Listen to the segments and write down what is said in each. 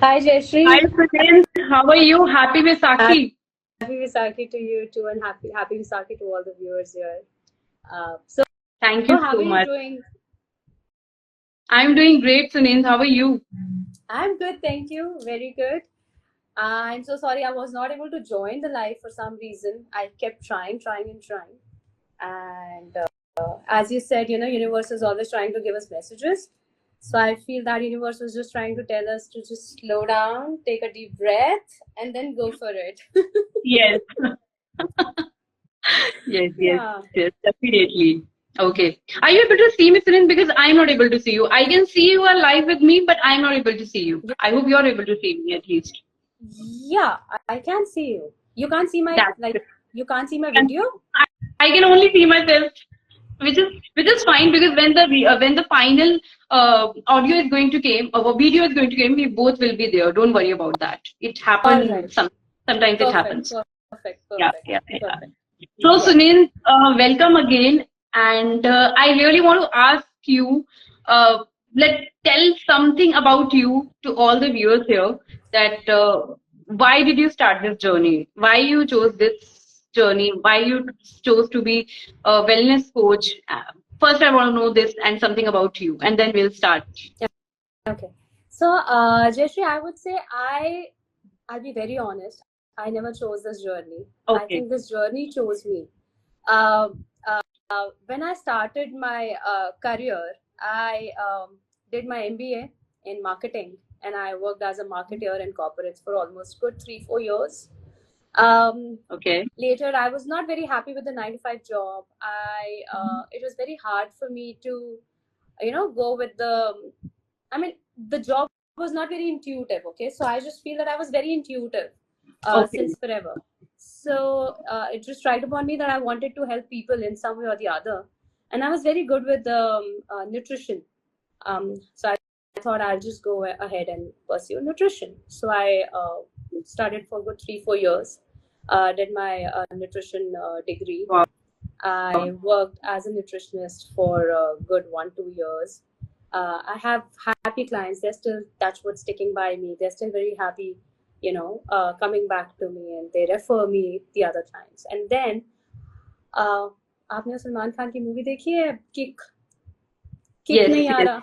Hi, Jayashree. Hi, Sunil. How are you? Happy Vaisakhi. Happy Visakhi to you too, and happy Visakhi to all the viewers here. So, Thank you how so are you much. doing? I'm doing great, Sunil. How are you? I'm good, thank you. Very good. I'm so sorry I was not able to join the live for some reason. I kept trying. And as you said, universe is always trying to give us messages. So I feel that universe was just trying to tell us to just slow down, take a deep breath, and then go for it. Yes. Yes, yes, Yeah. yes, definitely. Okay. Are you able to see me, Sunil? Because I'm not able to see you. I can see you are live with me, but I'm not able to see you. I hope you're able to see me at least. Yeah, I can see you. You can't see my That's good. you can't see my And video? I can only see myself, which is fine because when the final audio is going to came or video is going to came, we both will be there. Don't worry about that. It All happens right. sometimes it Perfect. happens. Perfect. Yeah, Perfect. yeah, yeah. Perfect. So, Yeah. Sunil, welcome again. And I really want to ask you, let tell something about you to all the viewers here. That why did you start this journey? Why you chose this journey? Why you chose to be a wellness coach? First, I want to know this and something about you, and then we'll start. Okay. So, Jayashree, I would say I'll be very honest. I never chose this journey. I Okay. think this journey chose me. Uh, when I started my career, I did my MBA in marketing, and I worked as a marketer in corporates for almost good 3-4 years. Okay. Later, I was not very happy with the 9 to 5 job. It was very hard for me to, go with the. I mean, the job was not very intuitive. Okay, so I just feel that I was very intuitive Okay. since forever. So it just tried upon me that I wanted to help people in some way or the other, and I was very good with nutrition. So I thought I'll just go ahead and pursue nutrition. So I started for good 3-4 years. Did my nutrition degree. Wow. I worked as a nutritionist for a good 1-2 years. I have happy clients. They're still touch wood sticking by me. They're still very happy, coming back to me, and they refer me the other times. And then आपने सलमान खान की movie देखी है kick Yes. नहीं आ Yes. रहा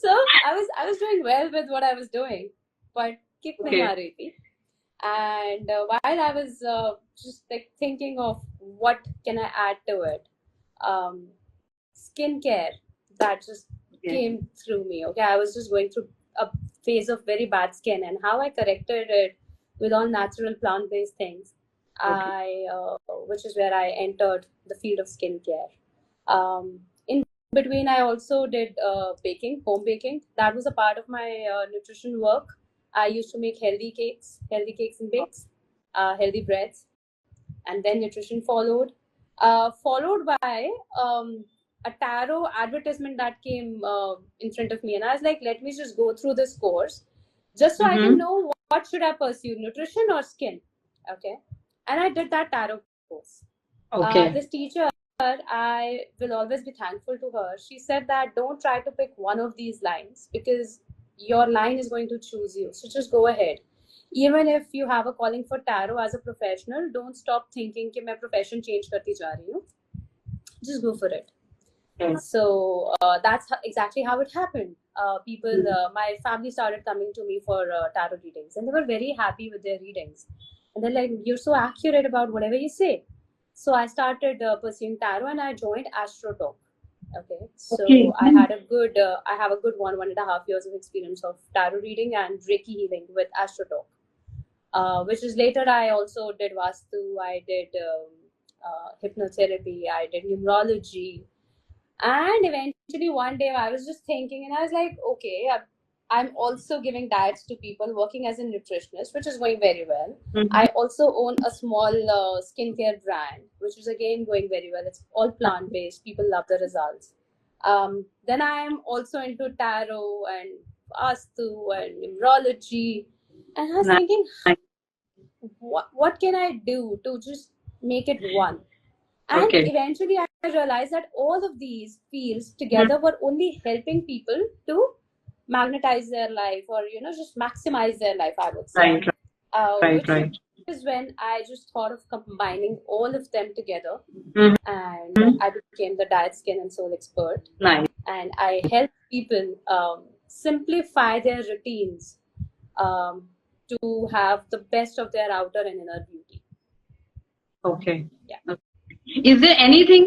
So I was doing well with what I was doing, but kick nahi Okay. aa rahi thi. And while I was just like thinking of what can I add to it, um, skincare that just Okay. came through me. Okay, I was just going through a phase of very bad skin, and how I corrected it with all natural plant-based things. Okay. Which is where I entered the field of skincare. In between, I also did baking, home baking. That was a part of my nutrition work. I used to make healthy cakes and bakes, healthy breads, and then nutrition followed. Followed by a tarot advertisement that came in front of me, and I was like, let me just go through this course, just so I can Mm-hmm. know what should I pursue, nutrition or skin. Okay, and I did that tarot course. Okay. This teacher, I will always be thankful to her. She said that don't try to pick one of these lines because your line is going to choose you. So just go ahead. Even if you have a calling for tarot as a professional, don't stop thinking कि मैं profession change करती जा रही हूँ. Just go for it. Okay. So that's exactly how it happened. My family started coming to me for tarot readings, and they were very happy with their readings. And they're like, "You're so accurate about whatever you say." So I started pursuing tarot, and I joined AstroTalk. Okay, so Okay. I have a good 1.5 years of experience of tarot reading and Reiki healing with AstroTalk. Which is later I also did Vastu, I did hypnotherapy, I did numerology, and eventually one day I was just thinking, and I was like, okay, I'm also giving diets to people, working as a nutritionist, which is going very well. Mm-hmm. I also own a small skincare brand, which is again going very well. It's all plant based. People love the results. Then I am also into tarot and Vastu and numerology. And I was Nice. thinking, what can I do to just make it one? And Okay. eventually I realized that all of these fields together were only helping people to magnetize their life, or just maximize their life, I would say. Right, Which right. is when I just thought of combining all of them together, Mhm. and I became the diet, skin, and soul expert. Nice. And I help people simplify their routines to have the best of their outer and inner beauty. Okay. Yeah. Is there anything,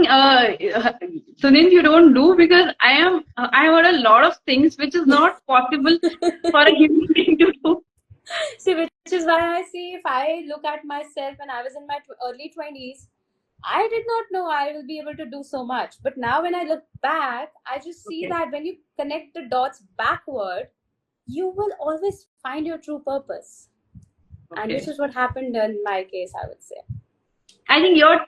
Sunil, you don't do? Because I heard a lot of things which is not possible for a human being to do. See, which is why I see, if I look at myself when I was in my early 20s, I did not know I will be able to do so much. But now when I look back, I just see Okay. that when you connect the dots backward, you will always find your true purpose. And Okay. which is what happened in my case, I would say. I think your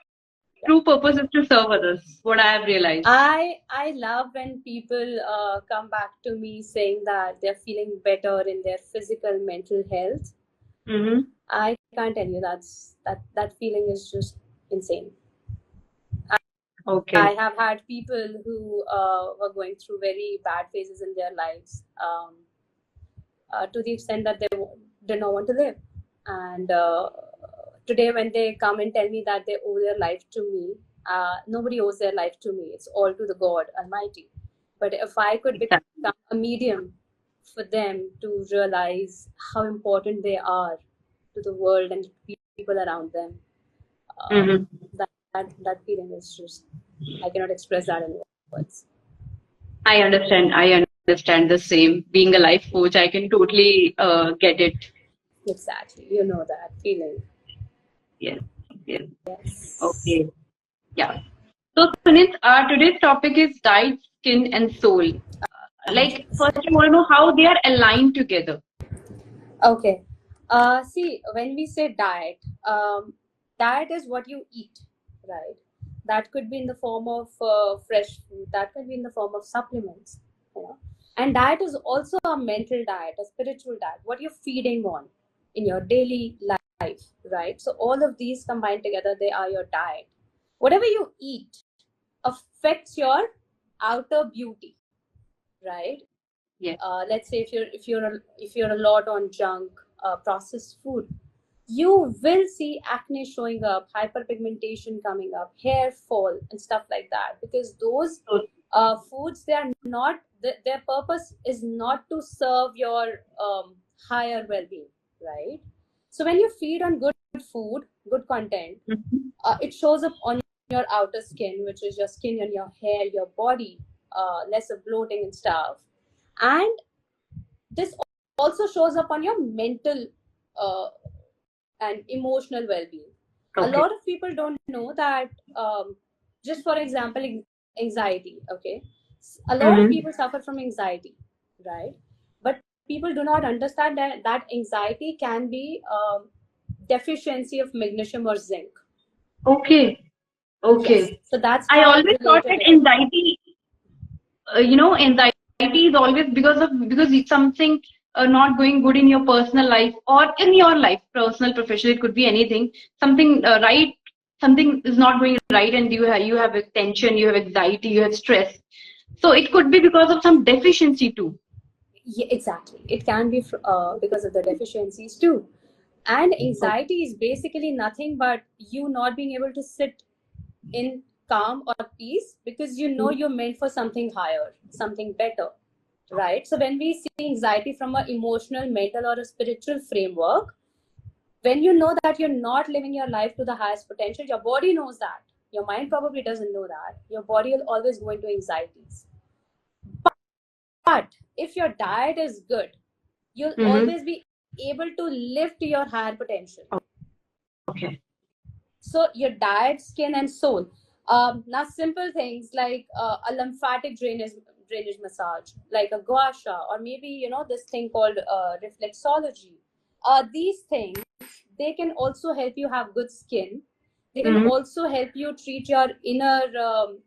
true purpose is to serve others, what I have realized. I love when people come back to me saying that they're feeling better in their physical, mental health. Mm-hmm. I can't tell you, that feeling is just insane. Okay. I have had people who were going through very bad phases in their lives, to the extent that they did not want to live. And today, when they come and tell me that they owe their life to me, nobody owes their life to me. It's all to the God Almighty. But if I could become a medium for them to realize how important they are to the world and people around them, that feeling is just, I cannot express that in words. I understand. I understand the same. Being a life coach, I can totally get it. Exactly. You know that feeling. Yes. Yes. Yes. Okay. Yeah. So, Sunit, today's topic is diet, skin, and soul. Like, first, I want to know how they are aligned together. Okay. See, when we say diet, diet is what you eat, right? That could be in the form of fresh food. That could be in the form of supplements, you know. And diet is also a mental diet, a spiritual diet. What you're feeding on in your daily life, right? So all of these combined together, they are your diet. Whatever you eat affects your outer beauty, right? Yes. Let's say if you're a lot on junk, processed food, you will see acne showing up, hyperpigmentation coming up, hair fall, and stuff like that. Because those So, foods, they are not, their purpose is not to serve your higher well-being, right? So when you feed on good food, good content, mhm. it shows up on your outer skin, which is your skin and your hair, your body, less of bloating and stuff. And this also shows up on your mental uh, and emotional well-being. A Okay. lot of people don't know that, just for example, anxiety. Okay, a lot of Mm-hmm. people suffer from anxiety, right? But people do not understand that anxiety can be deficiency of magnesium or zinc. Okay. Yes, Okay. so that's I how I always thought related that it. anxiety is always because it's something not going good in your personal life or in your life, personal, professional. It could be anything. Something something is not going right, and you have a tension, you have anxiety, you have stress. So it could be because of some deficiency too. Yeah, exactly. It can be because of the deficiencies too. And Okay. anxiety is basically nothing but you not being able to sit in calm or peace, because you know you're meant for something higher, something better, right? So when we see anxiety from an emotional, mental, or a spiritual framework, when you know that you're not living your life to the highest potential, your body knows that. Your mind probably doesn't know that. Your body will always go into anxieties. But if your diet is good, you'll Mm-hmm. always be able to lift your higher potential. Okay. So your diet, skin, and soul. Now simple things like a lymphatic drainage massage, like a gua sha, or maybe this thing called reflexology. These things, they can also help you have good skin. They can Mm-hmm. also help you treat your inner,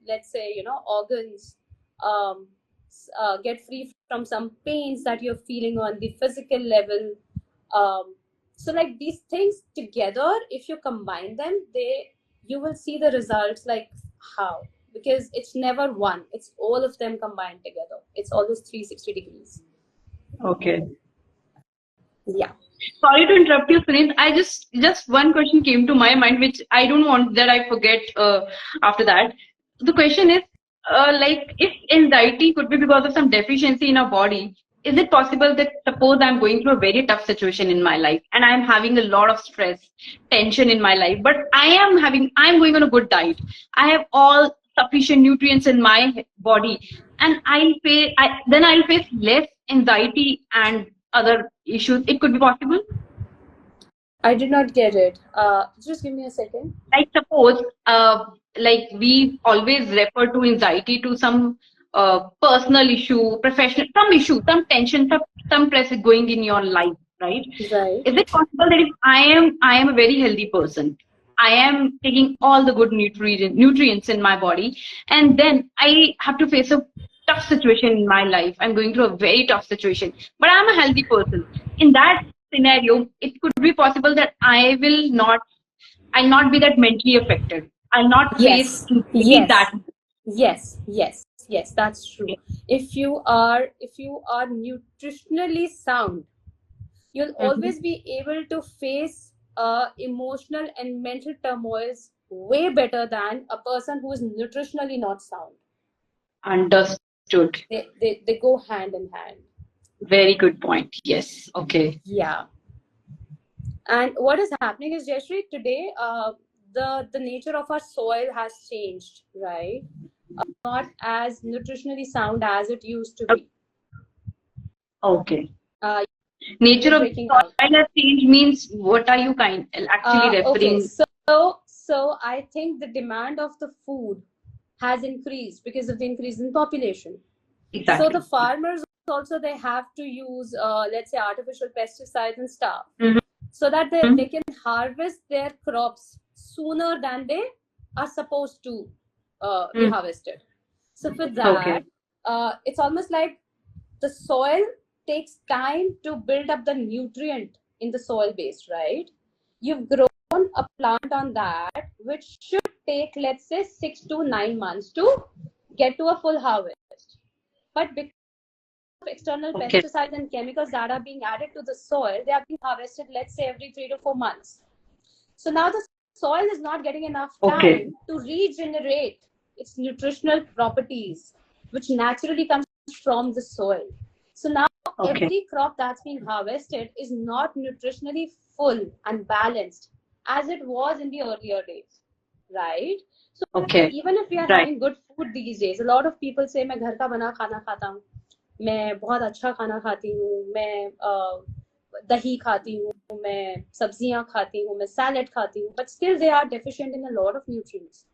let's say, organs. Um, get free from some pains that you're feeling on the physical level. So like these things together, if you combine them, you will see the results. Like how? Because it's never one, it's all of them combined together. It's always 360 degrees. Okay. Yeah. Sorry to interrupt you, Sunil. I just one question came to my mind, which I don't want that I forget after that. The question is, like, if anxiety could be because of some deficiency in our body, is it possible that suppose I'm going through a very tough situation in my life and I'm having a lot of stress, tension in my life, but I'm going on a good diet. I have all sufficient nutrients in my body, and then I'll face less anxiety and other issues. It could be possible. I did not get it. Just give me a second. Like suppose, like we always refer to anxiety to some personal issue, professional, some issue, some tension, some press going in your life, right? Right. Is it possible that if I am a very healthy person, I am taking all the good nutrients in my body, and then I have to face a tough situation in my life. I'm going through a very tough situation, but I'm a healthy person. In that scenario, it could be possible that I'll not be that mentally affected. I'll not face Yes. anxiety that Yes. Yes. Yes. Yes. That's true. much. If you are nutritionally sound, you'll Mhm. always be able to face emotional and mental turmoils way better than a person who is nutritionally not sound. Understood. They go hand in hand. Very good point. Yes. Okay. Yeah. And what is happening is, Jayashree, today the nature of our soil has changed, right? Not as nutritionally sound as it used to be. Okay. Uh, Nature you're of breaking soil out. has changed means what are you actually Okay, referring? so I think the demand of the food has increased because of the increase in population. So the Exactly. farmers also, they have to use let's say artificial pesticides and stuff, Mhm. so that they can harvest their crops sooner than they are supposed to be Mhm. harvested. So for Okay. that, it's almost like the soil takes time to build up the nutrient in the soil base, right? You've grown a plant on that, which should take, let's say, 6 to 9 months to get to a full harvest. But because of external Okay. pesticides and chemicals that are being added to the soil, they are being harvested, let's say, every 3 to 4 months. So now the soil is not getting enough Okay. time to regenerate its nutritional properties, which naturally comes from the soil. So now Okay. every crop that's being harvested is not nutritionally full and balanced as it was in the earlier days, right? So Okay. even if we are Right. having good food these days, a lot of people say मैं घर का बना खाना खाता हूँ, मैं बहुत अच्छा खाना खाती हूँ, मैं दही खाती हूँ, मैं सब्जियां खाती हूँ, मैं सैलेड खाती हूँ, but still they are deficient in a lot of nutrients.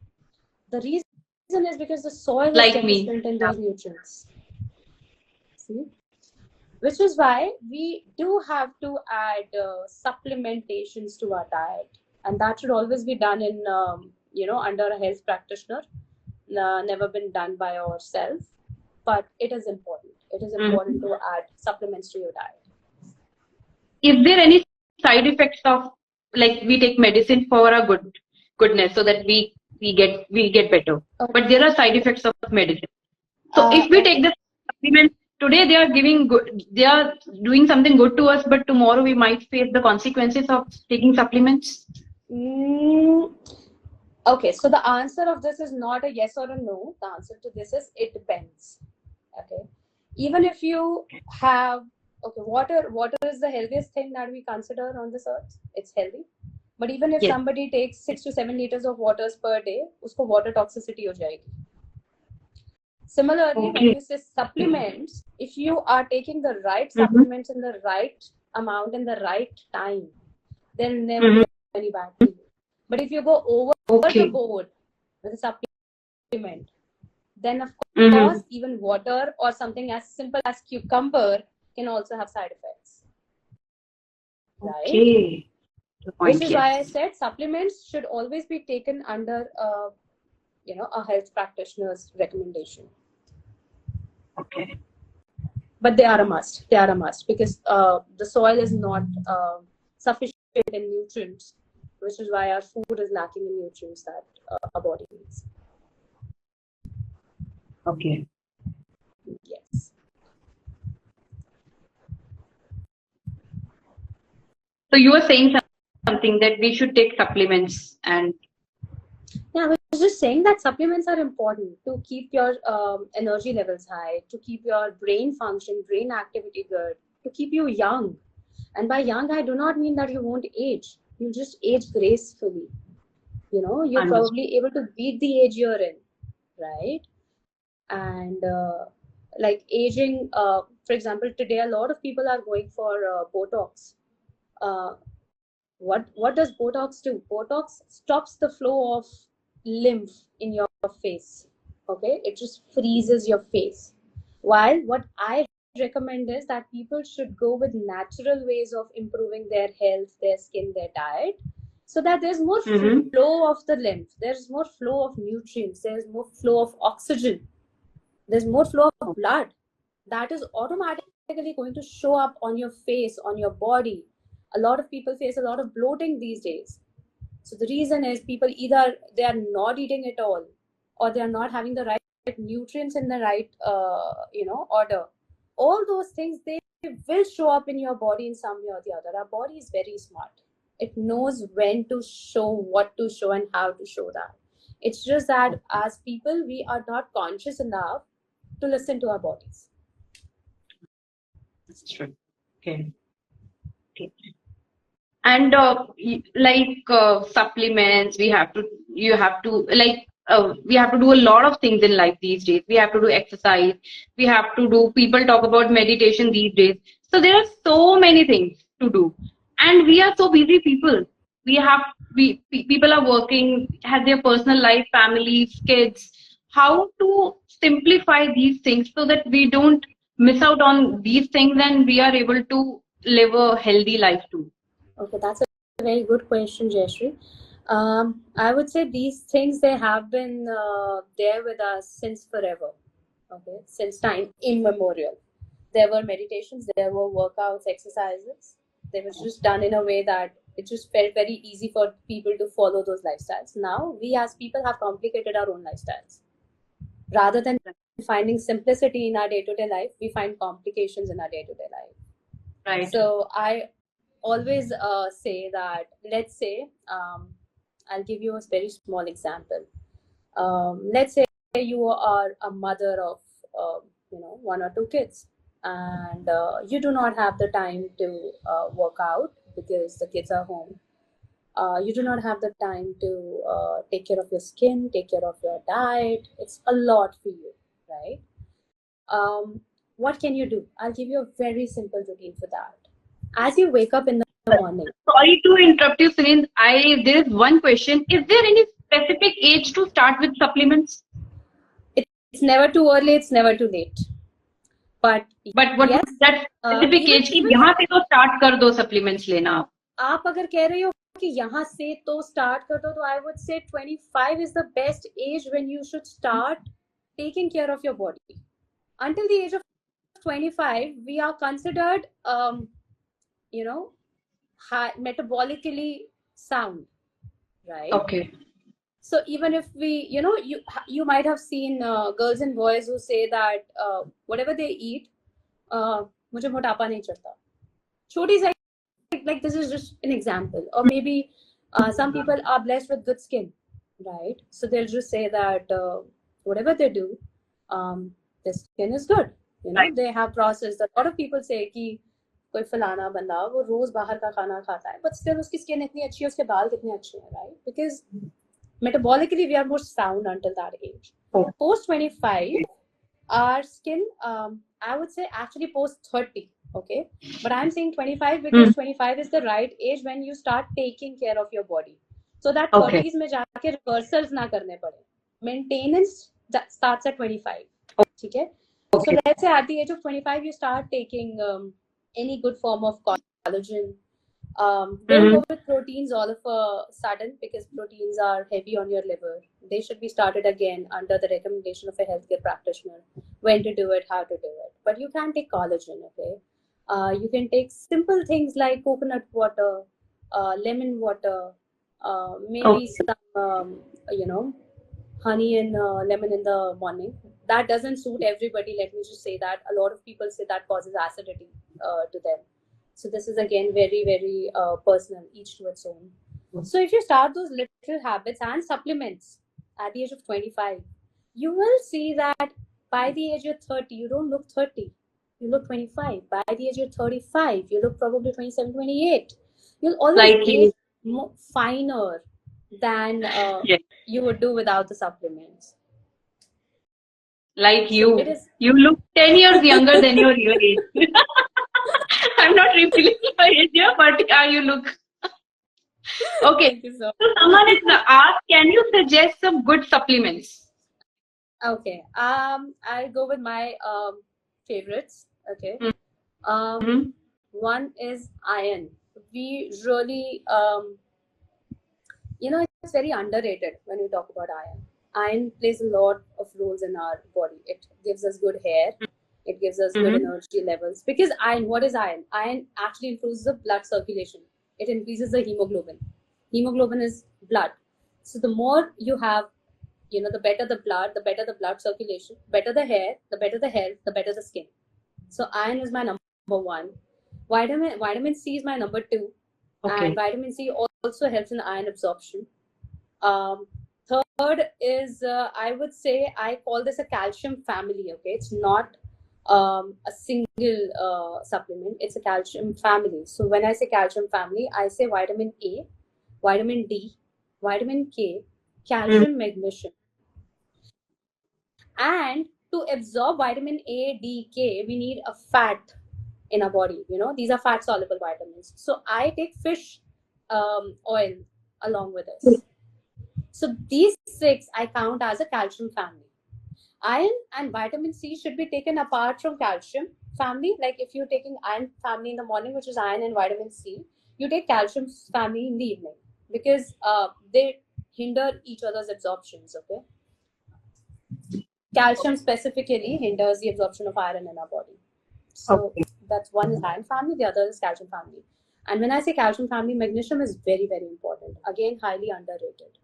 The reason is because the soil is Like me. deficient in Yeah. those nutrients. See? Which is why we do have to add supplementations to our diet, and that should always be done in under a health practitioner, never been done by ourselves, but it is important. It is important Mhm. to add supplements to your diet. Is there any side effects of, like, we take medicine for our goodness so that we get better, but there are side effects of medicine. So if we take Okay. this supplement today, they are giving good, they are doing something good to us, but tomorrow we might face the consequences of taking supplements. Mm, okay, so the answer of this is not a yes or a no. The answer to this is it depends. Okay. Even if you have, okay, water is the healthiest thing that we consider on this earth. It's healthy. But even if Yes. somebody takes 6 to 7 liters of waters per day, usko water toxicity ho jayegi. Similarly, when Okay. you say supplements, if you are taking the right Mm-hmm. supplements in the right amount in the right time, there'll never Mm-hmm. be any bad for you. But if you go over the Okay. board with a supplement, then of Mm-hmm. course even water or something as simple as cucumber can also have side effects, right? Okay. The Which point, is why I yes. said supplements should always be taken under a health practitioner's recommendation. Okay. But they are a must. They are a must because the soil is not sufficient in nutrients, which is why our food is lacking in nutrients that our body needs. Okay. Yes. So you were saying something that we should take supplements and Yeah, I was just saying that supplements are important to keep your energy levels high, to keep your brain function, brain activity good, to keep you young. And by young, I do not mean that you won't age. You just age gracefully. You're understood. probably able to beat the age you're in, right? And like aging, for example, today a lot of people are going for Botox. Uh, what does Botox do? Botox stops the flow of lymph in your face. Okay, it just freezes your face. While what I recommend is that people should go with natural ways of improving their health, their skin, their diet, so that there's more Mm-hmm. flow of the lymph, there's more flow of nutrients, there's more flow of oxygen, there's more flow of blood. That is automatically going to show up on your face, on your body. A lot of people face a lot of bloating these days. So the reason is people either they are not eating at all, or they are not having the right nutrients in the right order. All those things, they will show up in your body in some way or the other. Our body is very smart. It knows when to show, what to show, and how to show that. It's just that as people, we are not conscious enough to listen to our bodies. That's true. Okay. Okay. And supplements, you have to we have to do a lot of things in life these days. We have to do exercise. We have to do. People talk about meditation these days. So there are so many things to do, and we are so busy people. We have people are working, have their personal life, families, kids. How to simplify these things so that we don't miss out on these things and we are able to live a healthy life too. Okay, that's a very good question, Jayashree. I would say these things, they have been there with us since forever. Okay, since time immemorial. There were meditations, there were workouts, exercises. They were just done in a way that it just felt very easy for people to follow those lifestyles. Now we as people have complicated our own lifestyles. Rather than finding simplicity in our day-to-day life, we find complications in our day-to-day life. Right. So I always say that, let's say, I'll give you a very small example. Let's say you are a mother of one or two kids, and you do not have the time to work out because the kids are home. You do not have the time to take care of your skin, take care of your diet. It's a lot for you, right? What can you do? I'll give you a very simple routine for that. As you wake up in the morning, Sorry to interrupt you, Sunil. There is one question. Is there any specific age to start with supplements? it's never too early, it's never too late. But But what yes, would that specific age कि even यहाँ से तो start कर दो supplements लेना आप. आप अगर कह रहे हो कि यहाँ से तो start कर दो, तो I would say 25 is the best age when you should start taking care of your body. Until the age of 25, we are considered, metabolically sound, right? Okay. So even if we, you might have seen girls and boys who say that whatever they eat, मुझे मोटापा नहीं चढ़ता. छोटी सी, like this is just an example. Or maybe some people are blessed with good skin, right? So they'll just say that whatever they do, their skin is good. Right. They have processed. A lot of people say कि कोई फलाना बंदा वो रोज बाहर का खाना खाता है, but still उसकी skin इतनी अच्छी है, उसके बाल कितने अच्छे हैं, right? Because metabolically we are more sound until that age. Oh. Post 25, our skin, I would say actually post 30. Okay, but I'm saying 25 because 25 is the right age when you start taking care of your body, so that 30s में जाके reversals ना करने पड़े. Maintenance starts at 25. ठीक है? So let's say at the age of 25 you start taking any good form of collagen. Don't go with proteins all of a sudden, because proteins are heavy on your liver. They should be started again under the recommendation of a healthcare practitioner, when to do it, how to do it. But you can take collagen, okay? You can take simple things like coconut water, lemon water, maybe some, honey and lemon in the morning. That doesn't suit everybody. Let me just say that. A lot of people say that causes acidity to them. So this is again very, very personal, each to its own. So if you start those little habits and supplements at the age of 25, you will see that by the age of 30, you don't look 30. You look 25. By the age of 35, you look probably 27, 28. You'll always Like age you. more finer than Yes. you would do without the supplements. Like So it you. is. You look 10 years younger than your real age. I'm not revealing your age here, but you look. Okay. Thank you so So someone is asked, can you suggest some good supplements? Okay. I'll go with my favorites. Okay. Mm-hmm. One is iron. We really, it's very underrated when we talk about iron. Iron plays a lot of roles in our body. It gives us good hair. It gives us good Mm-hmm. energy levels. Because iron, what is iron? Iron actually improves the blood circulation. It increases the hemoglobin. Hemoglobin is blood. So the more you have, the better the blood circulation, better the hair, the better the health, the better the skin. So iron is my number one. Vitamin C is my number two, and Okay. vitamin C also helps in iron absorption. Um, Third is I would say I call this a calcium family. Okay, it's not a single supplement. It's a calcium family. So when I say calcium family, I say vitamin A, vitamin D, vitamin K, calcium, magnesium. And to absorb vitamin A, D, K, we need a fat in our body. These are fat soluble vitamins. So I take fish oil along with this. So these six I count as a calcium family. Iron and vitamin C should be taken apart from calcium family. Like if you're taking iron family in the morning, which is iron and vitamin C, you take calcium family in the evening because they hinder each other's absorptions. Okay. Calcium specifically hinders the absorption of iron in our body. So Okay. that's one is iron family, the other is calcium family. And when I say calcium family, magnesium is very, very important. Again, highly underrated.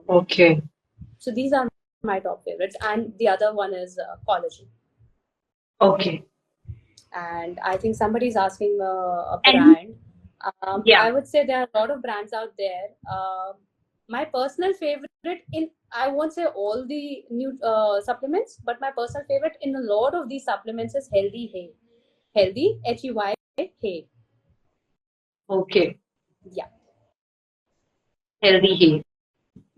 Okay. So these are my top favorites. And the other one is collagen. Okay. And I think somebody's asking a And brand. yeah. I would say there are a lot of brands out there. My personal favorite I won't say all the new supplements, but my personal favorite in a lot of these supplements is Healthy Hay. Healthy, H-E-Y, Hay. Okay. Yeah. Healthy hair.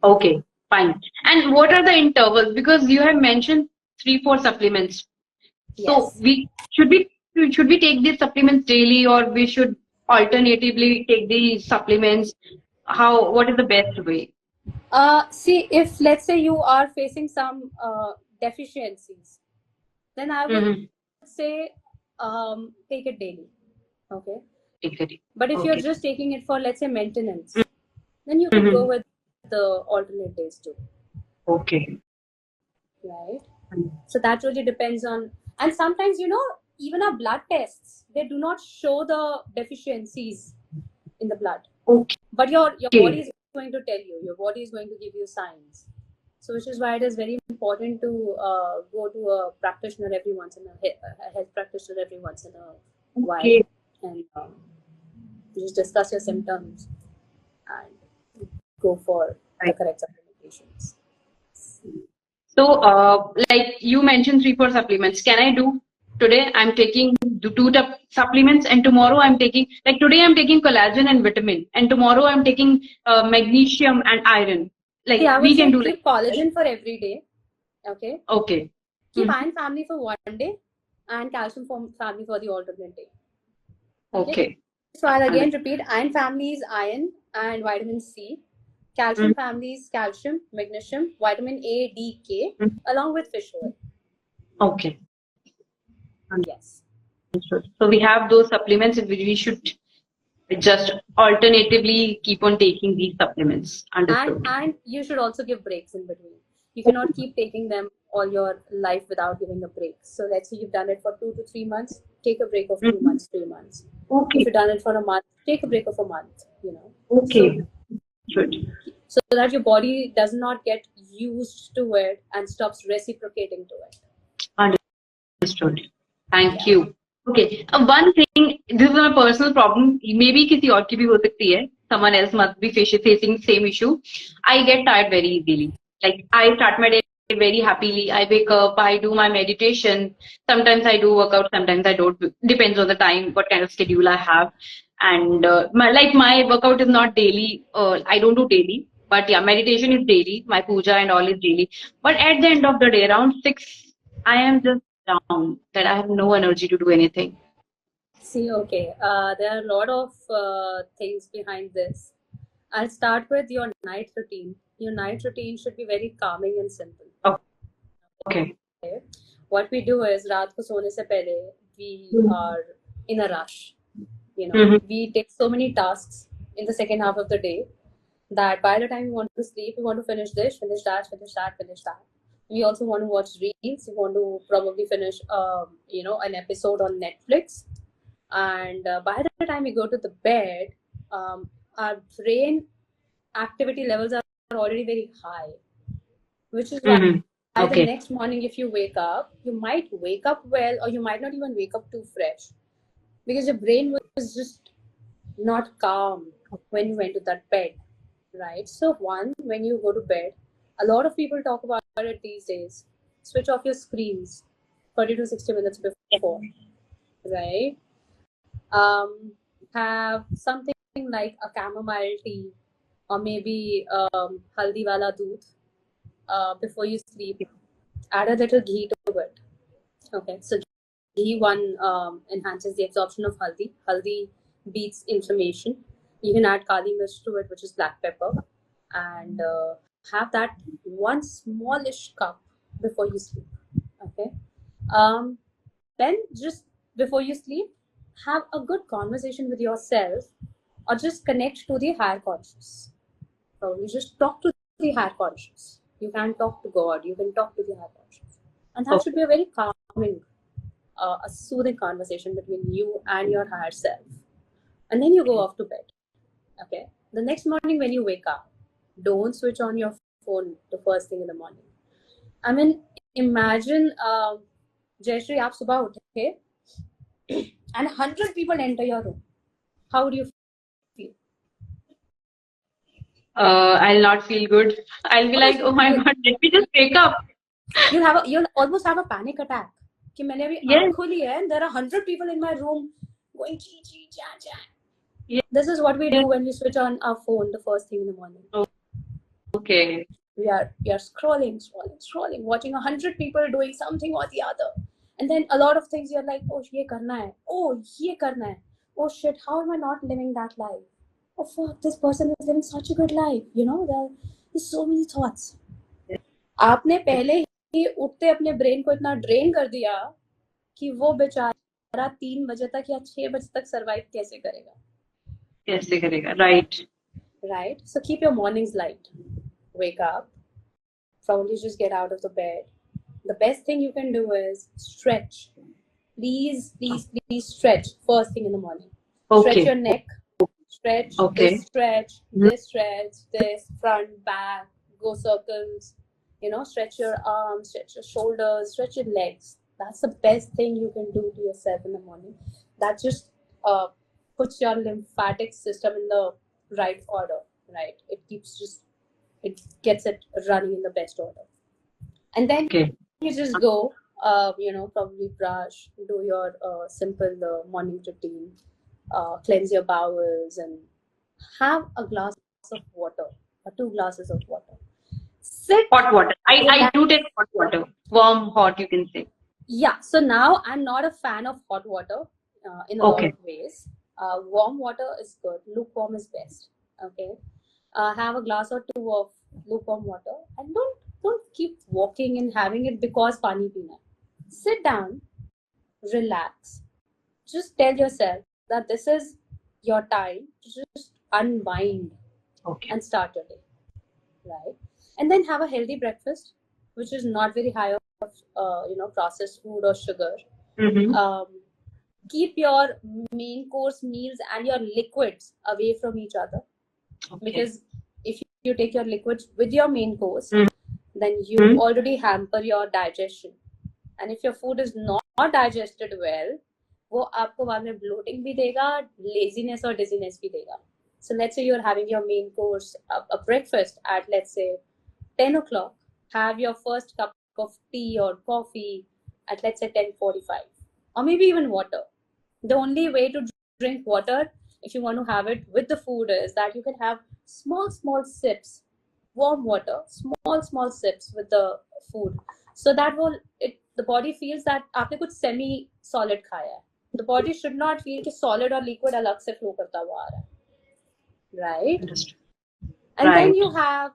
Okay. Fine. And what are the intervals? Because you have mentioned 3, 4 supplements. So Yes. should we take these supplements daily, or we should alternatively take these supplements? What is the best way? See, if let's say you are facing some deficiencies, then I would Mm-hmm. say take it daily. Okay. Take the day. But if you're Okay. just taking it for, let's say, maintenance, then you could go Mm-hmm. with the alternate days too, Okay. right? So that really depends on, and sometimes, even our blood tests, they do not show the deficiencies in the blood. Okay. But your body is going to tell you, your body is going to give you signs. So which is why it is very important to go to a practitioner every once in a health practitioner every once in a while, Okay. and just discuss your symptoms and go for the Right. correct supplementations. So, like you mentioned 3, 4 supplements. Can I do today? I'm taking two supplements, and tomorrow I'm taking, like today I'm taking collagen and vitamin, and tomorrow I'm taking magnesium and iron. See, Like I would we can say do like keep that, right? collagen for every day. Okay. Okay. Keep Mhm. iron family for one day and calcium family for the alternate day. Okay. Okay. So I'll again Understood. repeat: iron family is iron and vitamin C. Mhm. Calcium family is calcium, magnesium, vitamin A, D, K, Mhm. along with fish oil. Okay. Yes. Understood. So we have those supplements, and we should just alternatively keep on taking these supplements. Understood. And you should also give breaks in between. You cannot keep taking them all your life without giving a break. So let's say you've done it for 2 to 3 months, take a break of 2 months, 3 months. If Okay. you've done it for a month, take a break of a month. So Okay. Good. so that your body does not get used to it and stops reciprocating to it. Understood. Thank Yeah. you. Okay. One thing, this is my personal problem. Maybe किसी और की भी हो सकती है. Someone else must be facing same issue. I get tired very easily. Like I start my day very happily. I wake up. I do my meditation. Sometimes I do workout. Sometimes I don't. Depends on the time, what kind of schedule I have. And my workout is not daily. I don't do daily. But yeah, meditation is daily. My puja and all is daily. But at the end of the day, around 6, I am just down, that I have no energy to do anything. See, okay, there are a lot of things behind this. I'll start with your night routine. Your night routine should be very calming and simple. Okay. Okay? What we do is, रात को सोने से पहले, we are in a rush. You know, we take so many tasks in the second half of the day that by the time you want to sleep, you want to finish this, finish that, finish that, finish that. We also want to watch reels. You want to probably finish, an episode on Netflix. And by the time we go to the bed, our brain activity levels are already very high, which is why the next morning, if you wake up, you might wake up well, or you might not even wake up too fresh, because your brain was just not calm when you went to that bed, right? So when you go to bed, a lot of people talk about it these days. Switch off your screens 30 to 60 minutes before, right? Have something like a chamomile tea, or maybe haldi wala doodh before you sleep. Add a little ghee to it. Okay, so ghee enhances the absorption of haldi. Haldi beats inflammation. You can add kali mirch to it, which is black pepper, and have that one smallish cup before you sleep. Okay, then just before you sleep, have a good conversation with yourself, or just connect to the higher conscious. So you just talk to the higher conscious. You can talk to God. You can talk to the higher conscious, and that should be a very calming, a soothing conversation between you and your higher self. And then you go off to bed. Okay. The next morning when you wake up, don't switch on your phone the first thing in the morning. I mean, imagine, Jayashree, aap subah uthe and 100 people enter your room. How would you feel? I'll not feel good. I'll be like, oh my god, let me just wake up. You'll almost have a panic attack. कि मैंने अभी आँख खोली है, and there are 100 people in my room going chee chee cha cha. Yes. This is what we do when we switch on our phone the first thing in the morning. Okay. We are scrolling, watching 100 people doing something or the other, and then a lot of things you're like, oh ye karna hai, oh shit, how am I not living that life? Oh fuck, this person is living such a good life. There's so many thoughts. आपने पहले ही उठते अपने brain को इतना drain कर दिया कि वो बेचारा 3 बजे तक या 6 बजे तक सर्वाइव कैसे करेगा? Right. So keep your mornings light. Wake up, probably just get out of the bed. The best thing you can do is stretch. Please stretch first thing in the morning. Okay. Stretch your neck, stretch, this stretch, this front, back, go circles, stretch your arms, stretch your shoulders, stretch your legs. That's the best thing you can do to yourself in the morning. That just puts your lymphatic system in the right order, right? It gets it running in the best order. And then you just go, probably brush, do your simple morning routine, cleanse your bowels, and have a glass of water, or 2 glasses of water. Sit. Hot water. I do take hot water. Warm, hot, you can say. Yeah. So now I'm not a fan of hot water in a lot of ways. Warm water is good. Lukewarm is best. Okay. Have a glass or 2 of lukewarm water, and don't keep walking and having it because pani peena. Sit down, relax. Just tell yourself that this is your time to just unwind and start your day, right? And then have a healthy breakfast, which is not very high of processed food or sugar. Keep your main course meals and your liquids away from each other, because if you take your liquids with your main course, then you already hamper your digestion. And if your food is not digested well, वो आपको बाद में bloating भी देगा, laziness और dizziness भी देगा. So let's say you're having your main course, a breakfast at, let's say, 10 o'clock. Have your first cup of tea or coffee at, let's say, 10:45, or maybe even water. The only way to drink water, if you want to have it with the food, is that you can have small sips, warm water, small sips with the food, so that will the body feels that आपने कुछ semi solid खाया है. The body should not feel कि solid और liquid अलग से flow करता हुआ आ रहा है, right? And then you have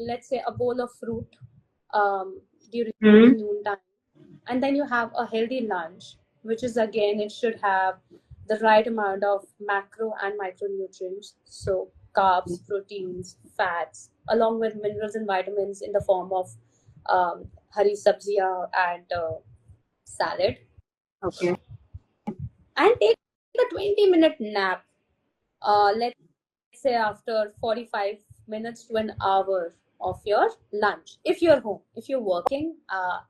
let's say a bowl of fruit during noon time, and then you have a healthy lunch, which is, again, it should have the right amount of macro and micronutrients, so carbs, proteins, fats, along with minerals and vitamins in the form of hari sabziya and salad. Okay. And take a 20-minute nap, let's say after 45 minutes to an hour of your lunch. If you're home, if you're working,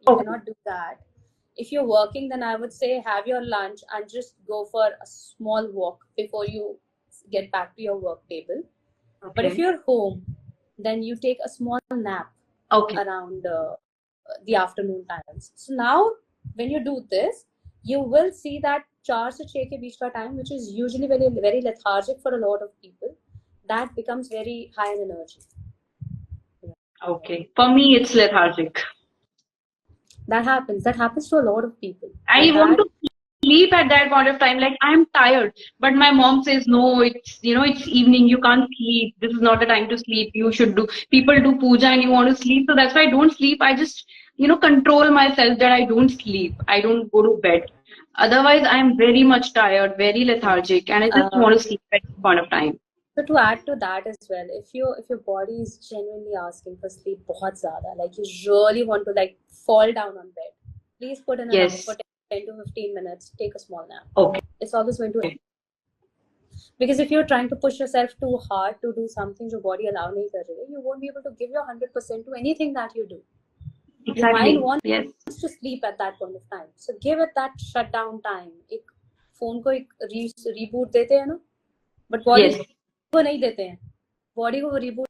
you cannot do that. If you're working, then I would say have your lunch and just go for a small walk before you get back to your work table. Okay. But if you're home, then you take a small nap around the afternoon times. So now when you do this, you will see that 4 से 6 के बीच का time, which is usually very lethargic for a lot of people, that becomes very high in energy. Okay. For me, it's lethargic. That happens to a lot of people. I want to sleep at that point of time, like I'm tired, but my mom says no, it's it's evening, you can't sleep, this is not the time to sleep, you should do, people do puja and you want to sleep, so that's why I don't sleep. I just control myself that I don't sleep, I don't go to bed, otherwise I'm very much tired, very lethargic, and I just want to sleep at that point of time. So to add to that as well, if your body is genuinely asking for sleep बहुत ज़्यादा, like you really want to like fall down on bed, please put in a nap for 10 to 15 minutes, take a small nap. Okay. It's always going to because if you're trying to push yourself too hard to do something your body allow नहीं कर रही है, you won't be able to give your 100% to anything that you do. Exactly. Your mind wants to sleep at that point of time, so give it that shutdown time. एक phone को एक reboot देते हैं ना, but body को नहीं देते हैं, body को reboot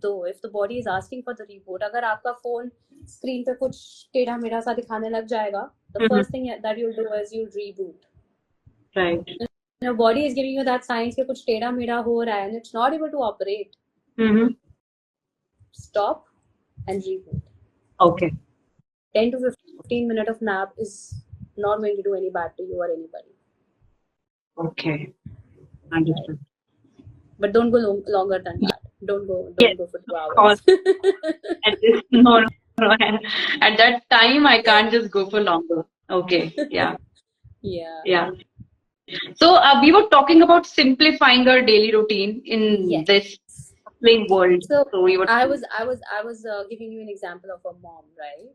दो. If the body is asking for the reboot, अगर आपका phone screen पे कुछ टेढ़ा मेढ़ा सा दिखाने लग जाएगा, the first thing that you'll do is you'll reboot. Right. Your body is giving you that signs कि कुछ टेढ़ा मेढ़ा हो रहा है and it's not able to operate. Stop and reboot. Okay. 10 to 15 minutes of nap is not going to do any bad to you or anybody. Okay. Understood. But don't go longer than that. Don't go for 2 hours. No. At that time, I can't just go for longer. Okay. Yeah. Yeah. So we were talking about simplifying our daily routine in this plain world. So we were. I was giving you an example of a mom, right?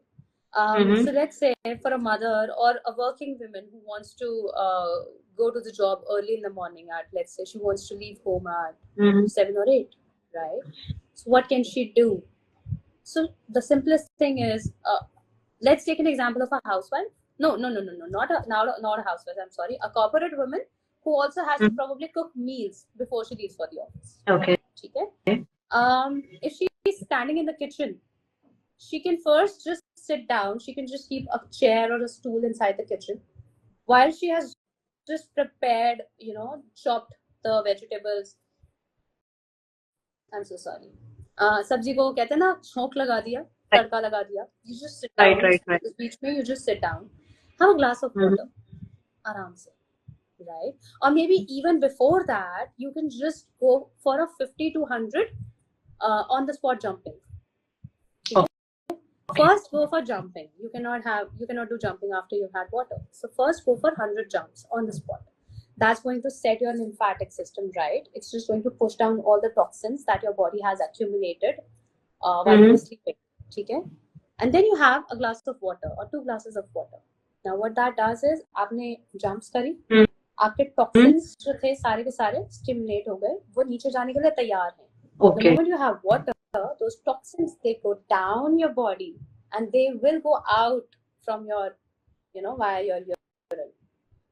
So let's say for a mother or a working woman who wants to go to the job early in the morning at, let's say she wants to leave home at 7 or 8, right? So what can she do? So the simplest thing is, let's take an example of a housewife. No, not a housewife. I'm sorry, a corporate woman who also has to probably cook meals before she leaves for the office. Okay. Okay. If she is standing in the kitchen, she can first just sit down. She can just keep a chair or a stool inside the kitchen while she has just prepared, chopped the vegetables. I'm so sorry. सब्जी को कहते हैं ना, छोंक लगा दिया, तड़का लगा दिया. You just sit down. Right. इस बीच में you just sit down. Have a glass of water. आराम से. Right? Or maybe even before that, you can just go for a 50 to 100 on the spot jumping. First go for jumping. You cannot do jumping after you've had water. So first go for 100 jumps on the spot. That's going to set your lymphatic system right. It's just going to push down all the toxins that your body has accumulated while you're sleeping. Okay? And then you have a glass of water or 2 glasses of water. Now what that does is, आपने jumps करी, आपके toxins जो थे सारे के सारे stimulate हो गए, वो नीचे जाने के लिए तैयार हैं. Okay. The moment you have water, those toxins, they go down your body and they will go out from your, via your urine.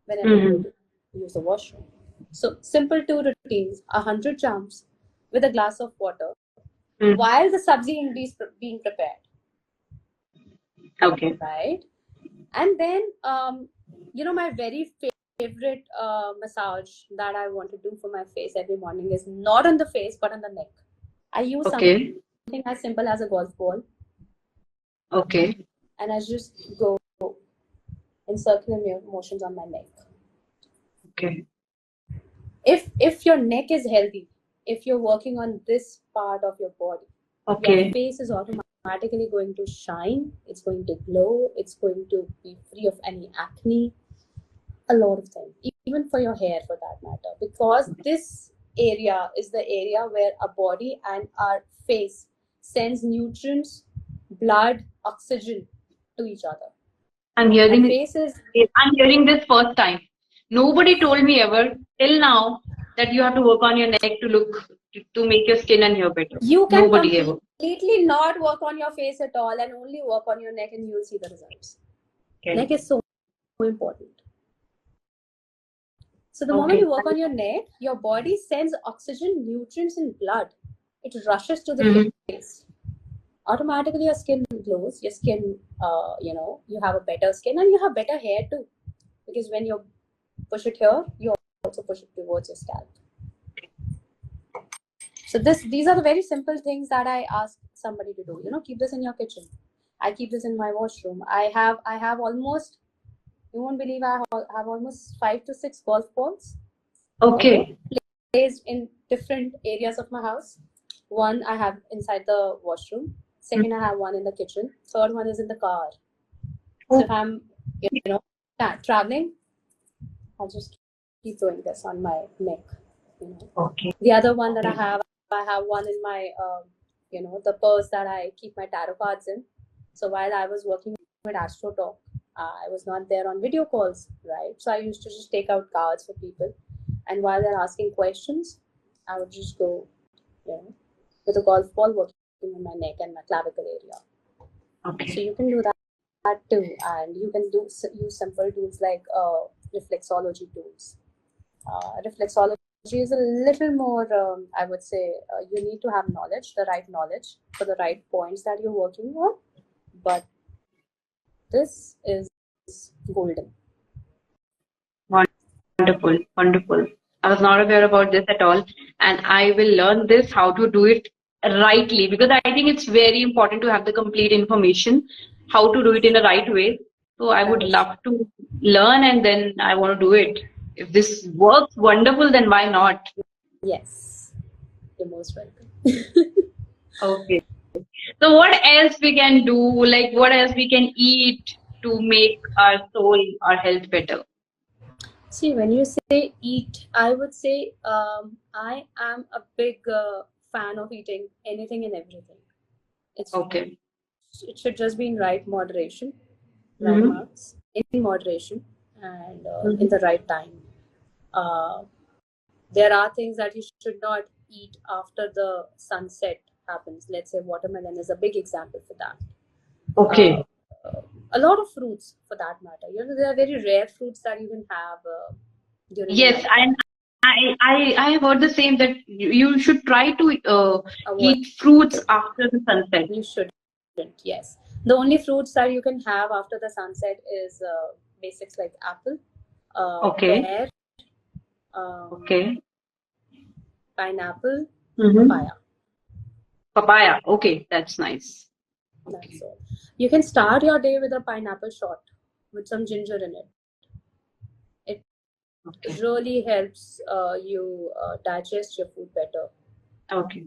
whenever you go to use the washroom. So simple 2 routines: 100 jumps with a glass of water while the sabzi is being prepared. Okay. Right? And then, my very favorite massage that I want to do for my face every morning is not on the face but on the neck. I use something as simple as a golf ball. Okay. And I just go in circular motions on my neck. Okay. If your neck is healthy, if you're working on this part of your body, your face is automatically going to shine, it's going to glow, it's going to be free of any acne, a lot of things, even for your hair for that matter, because this area is the area where our body and our face sends nutrients, blood, oxygen to each other. I'm hearing this first time. Nobody told me ever till now that you have to work on your neck to make your skin and hair better. You can completely not work on your face at all and only work on your neck, and you will see the results. Neck is so important. So the moment you work on your neck, your body sends oxygen, nutrients, and blood. It rushes to the face. Automatically, your skin glows. Your skin, you have a better skin, and you have better hair too. Because when you push it here, you also push it towards your scalp. So these are the very simple things that I ask somebody to do. Keep this in your kitchen. I keep this in my washroom. I have almost, you won't believe, I have almost 5 to 6 golf balls. Okay. Placed in different areas of my house. One I have inside the washroom. Second, I have one in the kitchen. Third one is in the car. So if I'm, traveling, I'll just keep doing this on my neck. Okay. The other one that I have one in my, the purse that I keep my tarot cards in. So while I was working with Astro Talk, I was not there on video calls, right? So I used to just take out cards for people. And while they're asking questions, I would just go, with a golf ball working in my neck and my clavicle area. Okay. So you can do that too. And you can use simple tools like reflexology tools. Reflexology is a little more, I would say, you need to have knowledge, the right knowledge for the right points that you're working on. But this is golden. Wonderful, wonderful. I was not aware about this at all, and I will learn this how to do it rightly, because I think it's very important to have the complete information how to do it in the right way. So I would love to learn, and then I want to do it. If this works wonderful, then why not? Yes, you're most welcome. Okay. So what else we can do? Like what else we can eat to make our soul, our health better? See, when you say eat, I would say I am a big fan of eating anything and everything. It should just be in right moderation, right amounts, in moderation, and in the right time. There are things that you should not eat after the sunset happens. Let's say watermelon is a big example for that. Okay. A lot of fruits, for that matter. There are very rare fruits that you can have during the night. And I have heard the same, that you should try to eat fruits after the sunset. You shouldn't. Yes, the only fruits that you can have after the sunset is basics like apple, pear, pineapple, papaya. Papaya. Okay, that's nice. That's all. You can start your day with a pineapple shot with some ginger in it. It really helps you digest your food better. Okay.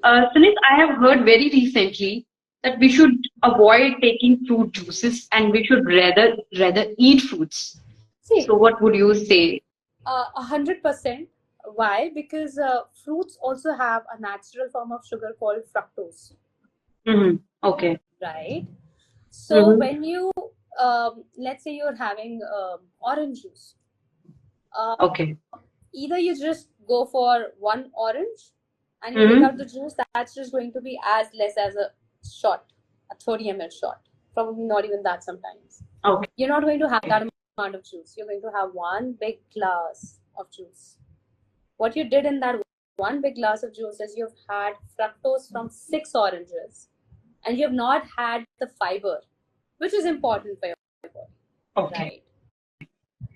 Sunit, I have heard very recently that we should avoid taking fruit juices and we should rather eat fruits. So what would you say? 100%. Why? Because fruits also have a natural form of sugar called fructose. Okay. Right. So when you, let's say you're having orange juice. Okay. Either you just go for one orange and you take out the juice, that's just going to be as less as a shot, a 30 ml shot. Probably not even that sometimes. Okay. You're not going to have that amount of juice. You're going to have one big glass of juice. What you did in that one big glass of juice is you've had fructose from 6 oranges, and you've not had the fiber, which is important for your body, Okay. right?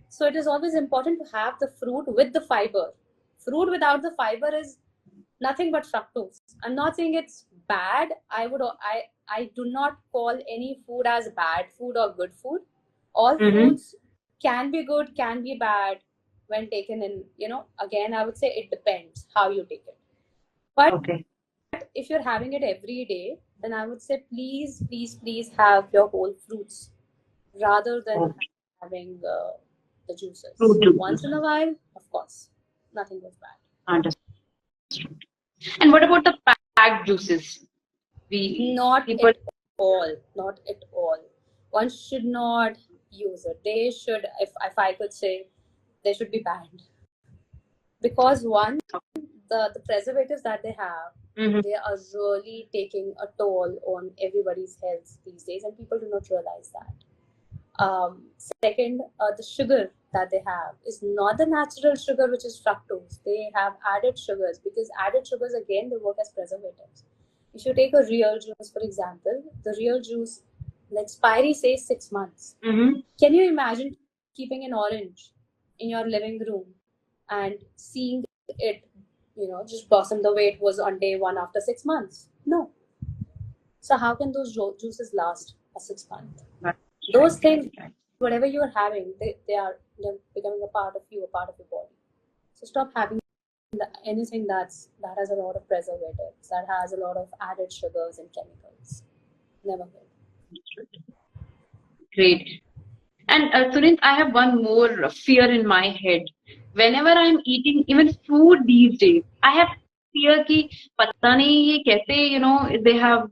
So it is always important to have the fruit with the fiber. Fruit without the fiber is nothing but fructose. I'm not saying it's bad. I do not call any food as bad food or good food. All foods can be good, can be bad when taken in, again, I would say it depends how you take it. But Okay. if you're having it every day, then I would say please, please, please have your whole fruits rather than having the juices. Fruit juices. Once in a while, of course, nothing was bad. Understood. And what about the packed juices? Not at all. One should not use it. They should, if I could say, they should be banned. Because one, the preservatives that they have, they are really taking a toll on everybody's health these days, and people do not realize that. Second, the sugar that they have is not the natural sugar, which is fructose. They have added sugars, because added sugars, again, they work as preservatives. If you take a real juice, for example, the real juice, the expiry says 6 months. Can you imagine keeping an orange in your living room and seeing it, just blossom the way it was on day one after 6 months? No. So how can those juices last a 6 month? Those things, whatever you are having, they're becoming a part of you, a part of your body. So stop having anything that has a lot of preservatives, that has a lot of added sugars and chemicals. Never good. Great. And Sunit, I have one more fear in my head. Whenever I'm eating even food these days, I have fear कि पता नहीं ये कैसे, they have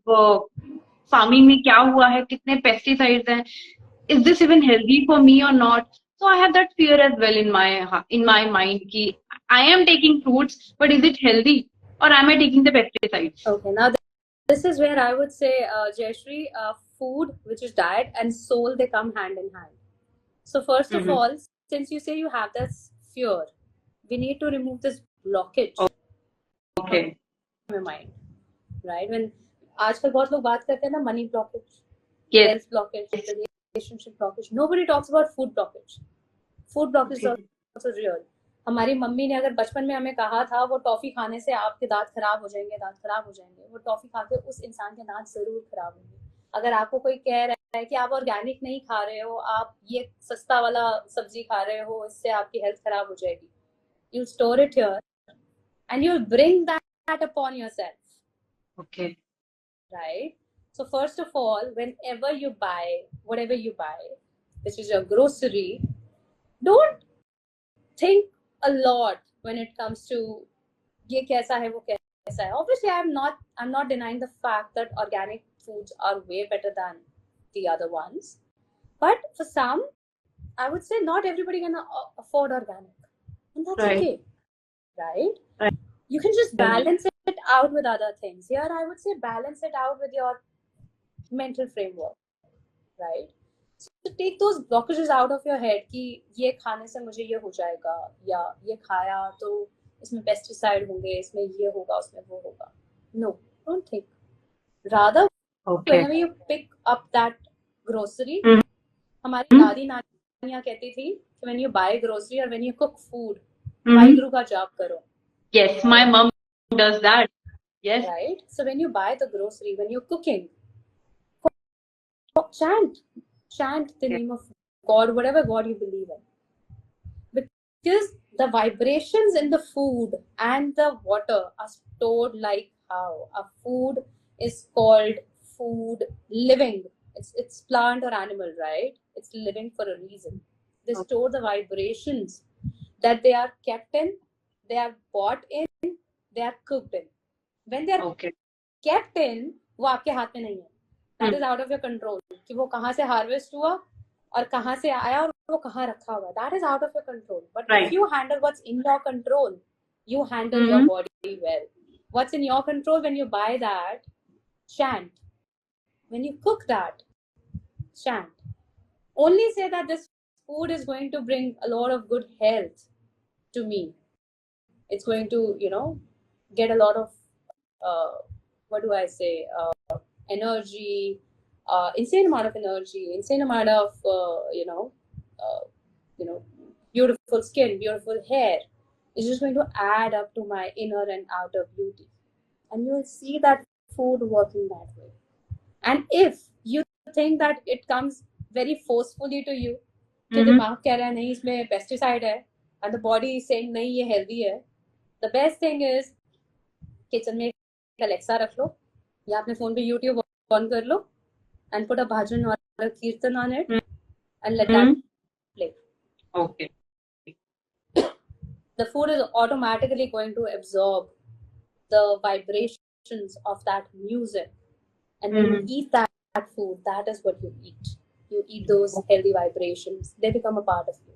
farming में क्या हुआ है, कितने pesticides हैं. Is this even healthy for me or not? So I have that fear as well in my mind कि I am taking fruits, but is it healthy or am I taking the pesticides? Okay, now this is where I would say, Jayashree, food, which is diet, and soul, they come hand in hand. So first of all, since you say you have this fear, we need to remove this blockage from your mind, right? When आजकल बहुत लोग बात करते हैं ना, money blockage, health blockage, relationship blockage. Nobody talks about food blockage. Food blockage is also real. हमारी mummy ने अगर बचपन में हमें कहा था वो टॉफी खाने से आपके दांत खराब हो जाएंगे, वो टॉफी खा के उस इंसान के दांत जरूर खराब होंगे. अगर आपको कोई कह रहा है कि आप ऑर्गेनिक नहीं खा रहे हो, आप ये सस्ता वाला सब्जी खा रहे हो, इससे आपकी हेल्थ खराब हो जाएगी, you store it here and you'll bring that upon yourself. Okay. Right? So first of all, whenever you buy, whatever you buy, which is your grocery, don't think a lot when it comes to ये कैसा है, वो कैसा है. Obviously, I'm not denying the fact that organic foods are way better than the other ones. But for some, I would say not everybody can afford organic. And that's okay. Right? You can just balance it out with other things. Here, I would say balance it out with your mental framework. Right? So take those blockages out of your head कि ये खाने से मुझे ये हो जाएगा, या ये खाया तो इसमें पेस्टिसाइड होंगे, इसमें ये होगा, उसमें वो होगा. No, don't think. Rather, whenever you pick up that grocery, हमारी दादी नानियाँ कहती थी कि when you buy grocery or when you cook food, Waheguru का जाप करो. Yes, my mom does that. Yes. Right? So when you buy the grocery, when you're cooking, chant the name of God, whatever God you believe in. Because the vibrations in the food and the water are stored like how a food is called food living. It's plant or animal, right? It's living for a reason. They store the vibrations that they are kept in, they are bought in, they are cooked in. When they are kept in, वो आपके हाथ में नहीं है. That is out of your control. कि वो कहाँ से harvest हुआ और कहाँ से आया और वो कहाँ रखा हुआ. That is out of your control. But if you handle what's in your control, you handle your body well. What's in your control when you buy that, chant. When you cook that, chant. Only say that this food is going to bring a lot of good health to me. It's going to, get a lot of, what do I say, energy, insane amount of energy, insane amount of, uh, you know, beautiful skin, beautiful hair. It's just going to add up to my inner and outer beauty. And you'll see that food working that way. And if you think that it comes very forcefully to you, कि दिमाग कह रहा है नहीं इसमें pesticide है, and the body is saying नहीं ये healthy है, the best thing is kitchen में एक अलेक्सा रख लो या अपने फोन पे यूट्यूब ऑन कर लो and put a bhajan or a kirtan on it and let that play. Okay. The food is automatically going to absorb the vibrations of that music, and when you eat that food, that is what you eat. You eat those healthy vibrations. They become a part of you.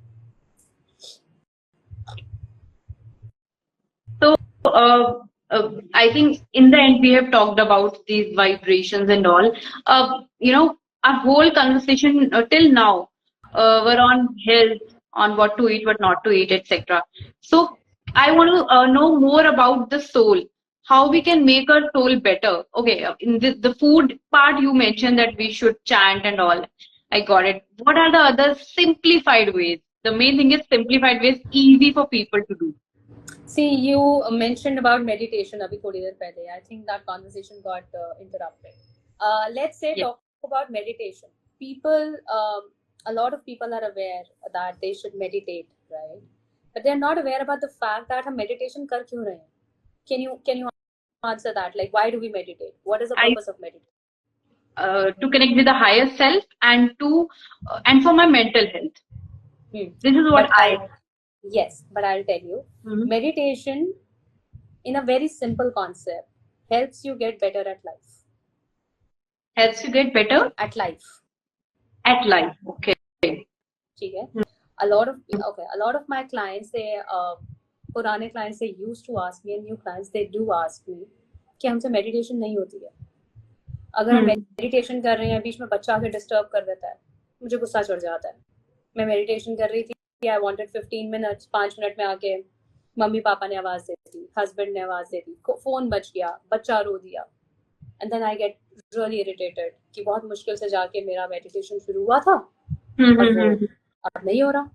So, I think in the end we have talked about these vibrations and all. Our whole conversation till now were on health, on what to eat, what not to eat, etc. So, I want to know more about the soul. How we can make our soul better. Okay, in the food part you mentioned that we should chant and all. I got it. What are the other simplified ways? The main thing is simplified ways, easy for people to do. See, you mentioned about meditation abhi thodi der pehle. I think that conversation got interrupted. Let's say talk about meditation. People, a lot of people are aware that they should meditate, right? But they're not aware about the fact that हम meditation कर क्यों रहे हैं? Can you answer that? Like, why do we meditate? What is the purpose of meditation? To connect with the higher self and and for my mental health. This is what Yes, but I'll tell you, meditation, in a very simple concept, helps you get better at life. Helps you get better at life. At life, okay. Okay. A lot of my clients, they पुराने clients, they used to ask me, and new clients, they do ask me कि हमसे meditation नहीं होती है. अगर हम meditation कर रहे हैं, बीच में बच्चा आके disturb कर देता है, मुझे गुस्सा चढ़ जाता है. मैं meditation कर रही थी, I wanted 15 minutes, 5 मिनट में आके मम्मी पापा ने आवाज दे दी, husband ने आवाज दे दी, फोन बज गया, बच्चा रो दिया, and then I get really irritated कि बहुत मुश्किल से जाके मेरा meditation शुरू हुआ था, और वो अब नहीं हो रहा.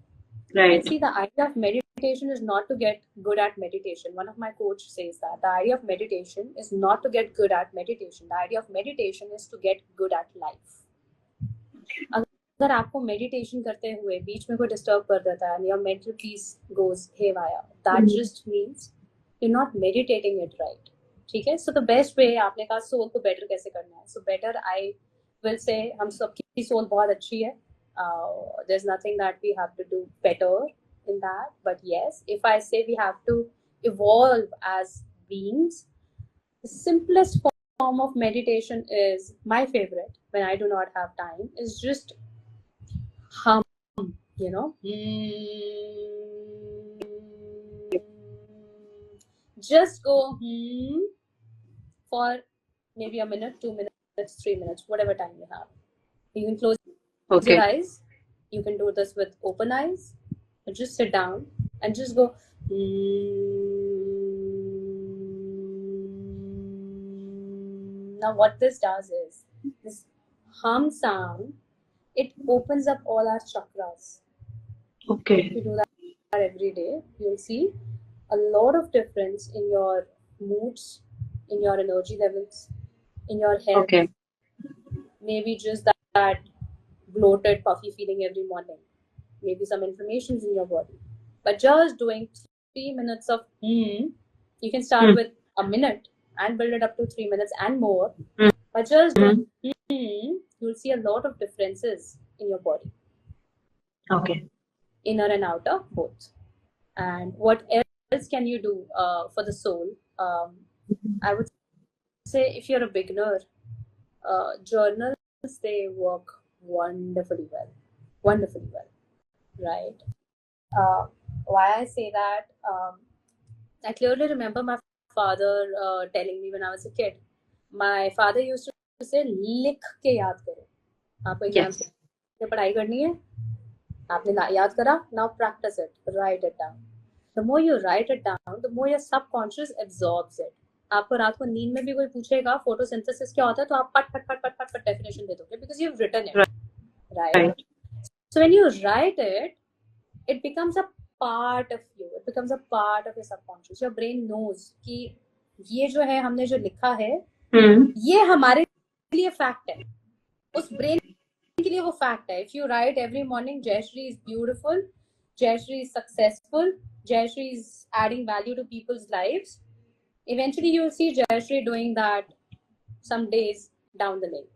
Right. See, the idea of meditation is not to get good at meditation. One of my coaches says that the idea of meditation is not to get good at meditation. The idea of meditation is to get good at life. अगर आपको meditation करते हुए बीच में कोई disturb कर देता है and your mental peace goes haywire, that just means you're not meditating it right. ठीक है? So the best way, आपने कहा soul को better कैसे करना है? So better, I will say, हम सबकी soul बहुत अच्छी है. There's nothing that we have to do better in that, but yes, if I say we have to evolve as beings, the simplest form of meditation is my favorite when I do not have time, is just hum, just go for maybe a minute, 2 minutes, 3 minutes, whatever time you have. You can close your eyes. You can do this with open eyes. Just sit down and just go. Now, what this does is, this hum sound, it opens up all our chakras. Okay. If you do that every day, you'll see a lot of difference in your moods, in your energy levels, in your health. Okay. Maybe just that bloated, puffy feeling every morning. Maybe some inflammations in your body. But just doing 3 minutes of you can start with a minute and build it up to 3 minutes and more. But just doing you'll see a lot of differences in your body. Okay. Inner and outer, both. And what else can you do for the soul? I would say, if you're a beginner, journals, they work wonderfully well, right? Why I say that, I clearly remember my father telling me when I was a kid. My father used to say, लिख के याद करो. आपको exam से पढ़ाई करनी है, आपने याद करा, now practice it, write it down. The more you write it down, the more your subconscious absorbs it. आपको रात को नींद में भी कोई पूछेगा फोटोसिंथेसिस क्या होता है, तो आप पट पट पट पट पट पट डेफिनेशन दे दोगे, because you've written it, right? So when you write it, it becomes a part of you. It becomes a part of your subconscious. Your brain knows कि ये जो है हमने जो लिखा है, ये हमारे लिए फैक्ट है. उस ब्रेन के लिए वो फैक्ट है. If you write every morning, Jayashree is beautiful, Jayashree is successful, Jayashree is adding value to people's lives, eventually you will see Jayashree doing that some days down the lane,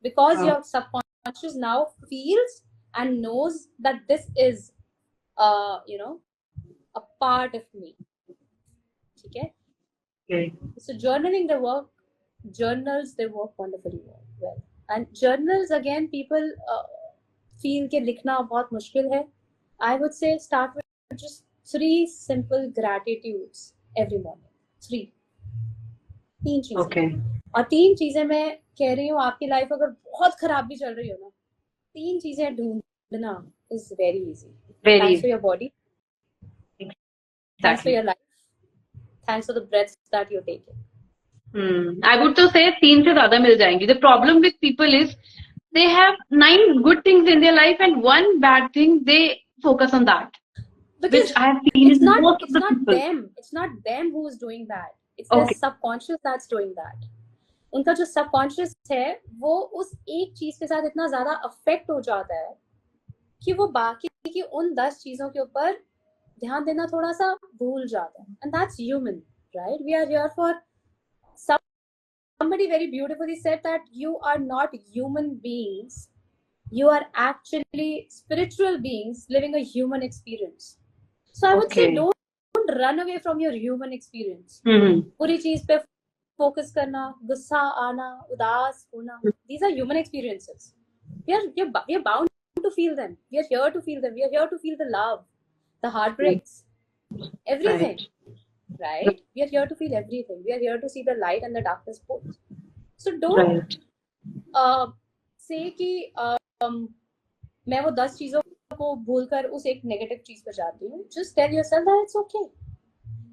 because your subconscious now feels and knows that this is a part of me. ठीक है? So journals, they work wonderfully well. And journals, again, people feel कि लिखना बहुत मुश्किल है. I would say start with just 3 simple gratitudes every morning. 3 चीजें. Okay. और 3 चीजें मैं कह रही हूँ, आपकी लाइफ अगर बहुत खराब भी चल रही हो ना, 3 चीजें ढूंढना is very easy. Thanks for your body. Thanks for your life. Thanks for the breaths that you're taking. I would तो say 3 से ज़्यादा मिल जाएंगी. The problem with people is they have 9 good things in their life and 1 bad thing. They focus on that. Because which I have seen it's in not most of the people. them. It's not them who is doing that. It's their subconscious that's doing that. उनका जो subconscious है, वो उस एक चीज के साथ इतना ज्यादा अफेक्ट हो जाता है कि वो बाकी की उन 10 चीजों के ऊपर ध्यान देना थोड़ा सा भूल जाता है. And that's human, right? We are here for somebody very beautifully said that you are not human beings. You are actually spiritual beings living a human experience. So I would say don't run away from your human experience. पूरी चीज पे focus करना, गुस्सा आना, उदास होना, these are human experiences. We are bound to feel them. We are here to feel them. We are here to feel the love, the heartbreaks, everything. Right? We are here to feel everything. We are here to see the light and the darkness both. So don't say कि मैं वो 10 चीजों को भूलकर उस एक negative चीज पर जाती हूँ. Just tell yourself that it's okay.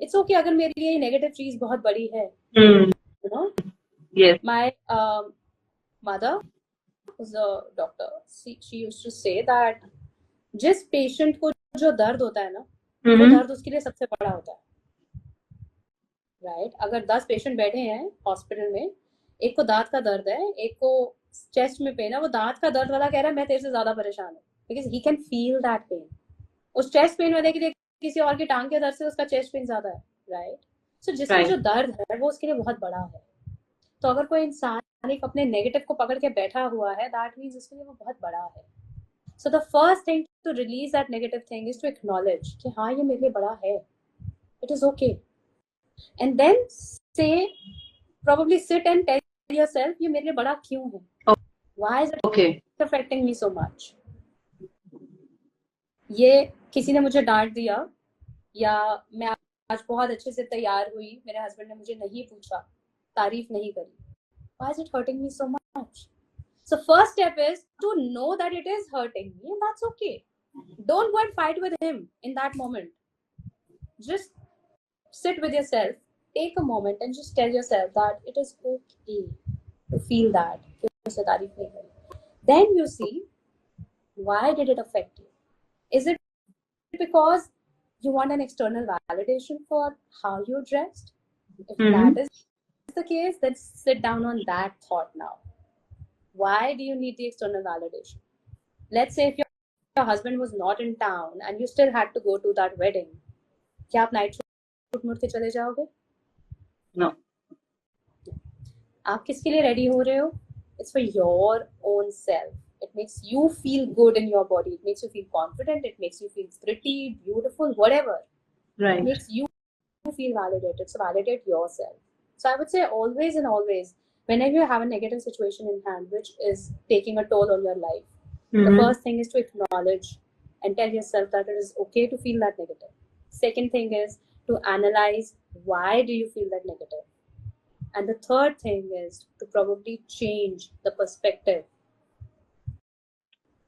It's okay अगर मेरे लिए नेगेटिव चीज बहुत बड़ी है. You know? Yes. My mother was a doctor. She used to say that जिस पेशेंट को जो दर्द होता है ना, वो दर्द उसके लिए सबसे बड़ा होता है. राइट? अगर 10 पेशेंट बैठे हैं हॉस्पिटल में, एक को दांत का दर्द है, एक को चेस्ट में पेन है, वो दांत का दर्द वाला कह रहा है मैं तेरे से ज्यादा परेशान हूँ, because he can feel that pain. उस चेस्ट पेन वाले के लिए किसी और की टांग के दर्द से उसका चेस्ट पेन ज्यादा है. राइट? सो जिसमें जो दर्द है वो उसके लिए बहुत बड़ा है. तो अगर कोई इंसान एक अपने नेगेटिव को पकड़ के बैठा हुआ है, दैट मीन्स उसके लिए वो बहुत बड़ा है. So the first thing to release that negative thing is to acknowledge कि हाँ ये मेरे लिए बड़ा है. It is okay. And then say, probably sit and tell yourself, ये मेरे लिए बड़ा क्यों है? Why is it affecting me so much? ये किसी ने मुझे डांट दिया, या मैं आज बहुत अच्छे से तैयार हुई, मेरे हस्बैंड ने मुझे नहीं पूछा, तारीफ नहीं करी. Why is it hurting me so much? So first step is to know that it is hurting me, and that's okay. Don't go and fight with him in that moment. Just sit with yourself, take a moment and just tell yourself that it is okay to feel that. Then you see, why did it affect you? Is it because you want an external validation for how you're dressed? If that is the case, then sit down on that thought now. Why do you need the external validation? Let's say if your husband was not in town and you still had to go to that wedding, क्या आप night suit मुड़ के चले जाओगे? No. आप किसके लिए ready हो रहे हो? It's for your own self. It makes you feel good in your body. It makes you feel confident. It makes you feel pretty, beautiful, whatever. Right. It makes you feel validated. So validate yourself. So I would say always and always, whenever you have a negative situation in hand, which is taking a toll on your life, the first thing is to acknowledge and tell yourself that it is okay to feel that negative. Second thing is to analyze why do you feel that negative. And the third thing is to probably change the perspective.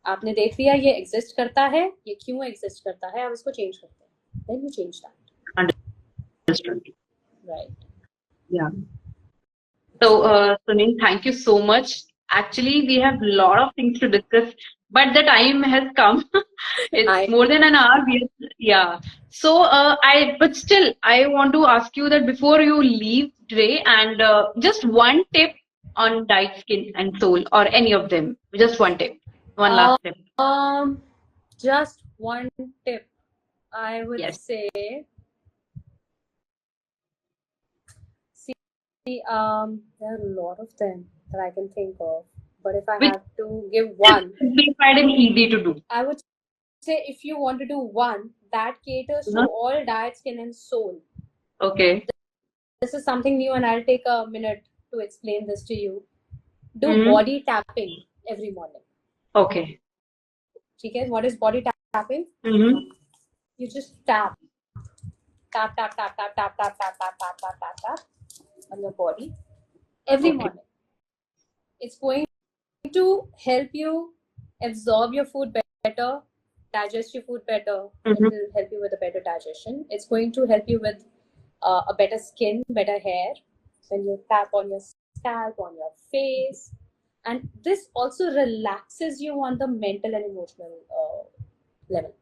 आपने देख लिया ये exist करता है, ये क्यों exist करता है, अब इसको चेंज करते हैं, then you change that, Understood. Right. Yeah. So, Sunil, thank you so much. Actually, we have a lot of things to discuss, but the time has come. It's more than an hour. Yeah. So, but still, I want to ask you that before you leave today, and just one tip on diet, skin, and soul, or any of them. Just one tip. One last tip. Just one tip, I would Yes. say. See, there are a lot of them that I can think of, but if I have to give one, simplified and easy to do. I would say if you want to do one that caters to all diet, skin, and soul. Okay. This is something new, and I'll take a minute to explain this to you. Do body tapping every morning. Okay. Okay, what is body tapping? You just tap on your body every morning. It's going to help you absorb your food better, digest your food better. It will help you with a better digestion. It's going to help you with a better skin, better hair when you tap on your scalp, on your face. And this also relaxes you on the mental and emotional level.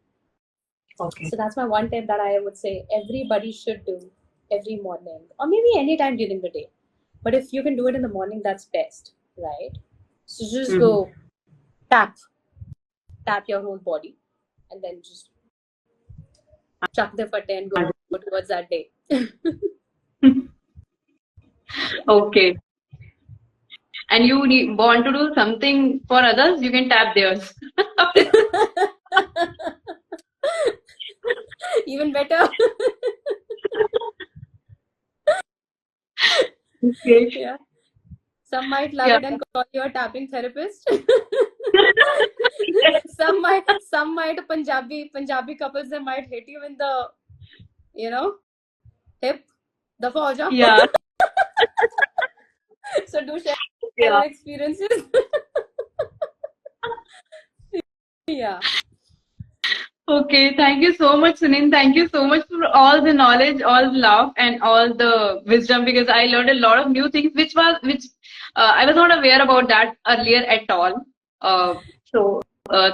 Okay. So that's my one tip that I would say everybody should do every morning, or maybe any time during the day. But if you can do it in the morning, that's best, right? So just go tap your whole body, and then just chuck the fatte and go towards that day. Okay. And you want to do something for others, you can tap theirs. Even better. Okay. Yeah. Some might love it and call you a tapping therapist. Some might Punjabi couples, they might hit you in the, hip. Dafa ho jao. Yeah. So do share your experiences. Yeah. Okay, thank you so much, Sunil. Thank you so much for all the knowledge, all the love, and all the wisdom, because I learned a lot of new things, which I was not aware about that earlier at all. So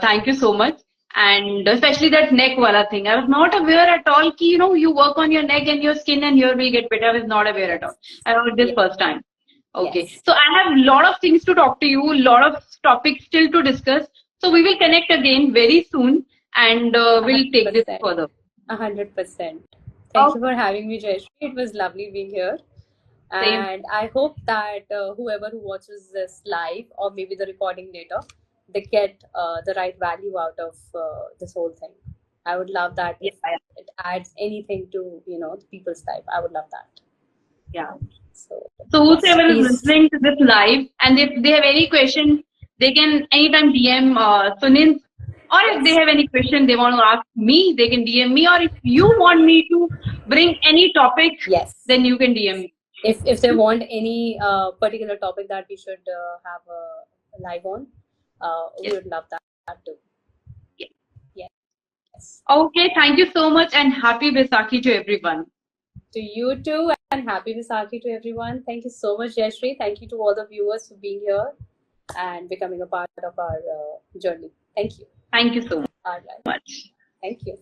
thank you so much, and especially that neck wala thing. I was not aware at all. Ki, you work on your neck and your skin, and your will get better. I was not aware at all. I heard this first time. Okay, so I have a lot of things to talk to you, a lot of topics still to discuss. So we will connect again very soon, and we'll take this further. 100%. Thank you for having me, Jayashree. It was lovely being here. Same. And I hope that whoever who watches this live, or maybe the recording later, they get the right value out of this whole thing. I would love that if it adds anything to the people's life. I would love that. Yeah. So whoever is listening to this live, and if they have any question, they can anytime DM Sunil, or if they have any question they want to ask me, they can DM me, or if you want me to bring any topic, then you can DM me. If they want any particular topic that we should have a live on, we would love that too. Yes. Okay, thank you so much, and happy Vaisakhi to everyone. To you too, and happy Vaisakhi to everyone. Thank you so much, Jayashree. Thank you to all the viewers for being here and becoming a part of our journey. Thank you. Thank you so much. Thank you.